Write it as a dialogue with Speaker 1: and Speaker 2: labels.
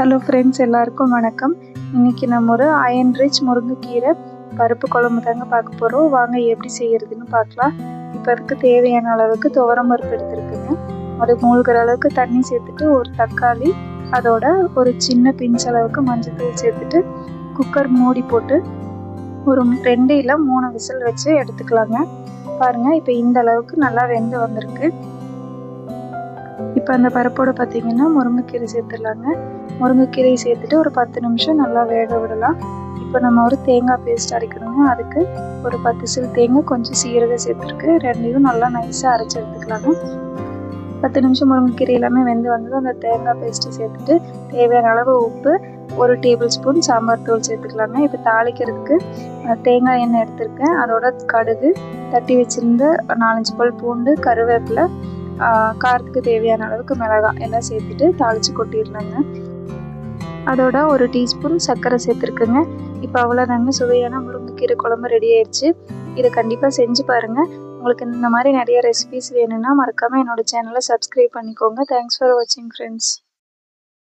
Speaker 1: Hello friends, எல்லாருக்கும் வணக்கம். இன்றைக்கி நம்ம ஒரு அயன் ரிச் முருங்கைக்கீரை பருப்பு குழம்பு தாங்க பார்க்க போகிறோம். வாங்க எப்படி செய்கிறதுன்னு பார்க்கலாம். இப்போ அதுக்கு தேவையான அளவுக்கு துவரம் பருப்பு எடுத்துருக்குங்க. அது மூழ்கிற அளவுக்கு தண்ணி சேர்த்துட்டு ஒரு தக்காளி, அதோட ஒரு சின்ன பிஞ்ச் அளவுக்கு மஞ்சள்தூள் சேர்த்துட்டு குக்கர் மூடி போட்டு ஒரு 2 இல்லை 3 விசில் வச்சு எடுத்துக்கலாங்க. பாருங்கள், இப்போ இந்த அளவுக்கு நல்லா வெந்து வந்திருக்கு. இப்போ அந்த பருப்போடு பார்த்திங்கன்னா முருங்கைக்கீரை சேர்த்துடலாங்க. முருங்கைக்கீரையை சேர்த்துட்டு ஒரு 10 நிமிஷம் நல்லா வேக விடலாம். இப்போ நம்ம ஒரு தேங்காய் பேஸ்ட் அரைக்கணுங்க. அதுக்கு ஒரு 10 சில் தேங்காய், கொஞ்சம் சீரகம் சேர்த்துருக்கு. ரெண்டையும் நல்லா நைஸாக அரைச்சி எடுத்துக்கலாங்க. 10 நிமிஷம் முருங்கைக்கீரை எல்லாமே வெந்து வந்தது. அந்த தேங்காய் பேஸ்ட்டு சேர்த்துட்டு தேவையான அளவு உப்பு, 1 டேபிள் ஸ்பூன் சாம்பார் தூள் சேர்த்துக்கலாங்க. இப்போ தாளிக்கிறதுக்கு தேங்காய் எண்ணெய் எடுத்திருக்கேன். அதோட கடுகு, தட்டி வச்சுருந்த 4-5 பல் பூண்டு, கருவேப்பிலை, காரத்துக்கு தேவையான அளவுக்கு மிளகாய் எல்லாம் சேர்த்துட்டு தாளித்து கொட்டிடலாங்க. அதோட 1 டீஸ்பூன் சர்க்கரை சேர்த்துருக்குங்க. இப்போ அவ்வளோதாங்க, சுவையான முருங்கைக்கீரை குழம்பு ரெடி ஆயிடுச்சு. இதை கண்டிப்பாக செஞ்சு பாருங்கள். உங்களுக்கு இந்த மாதிரி நிறைய ரெசிபிஸ் வேணும்னா மறக்காமல் என்னோடய சேனலை சப்ஸ்கிரைப் பண்ணிக்கோங்க. தேங்க்ஸ் ஃபார் வாட்சிங் ஃப்ரெண்ட்ஸ்.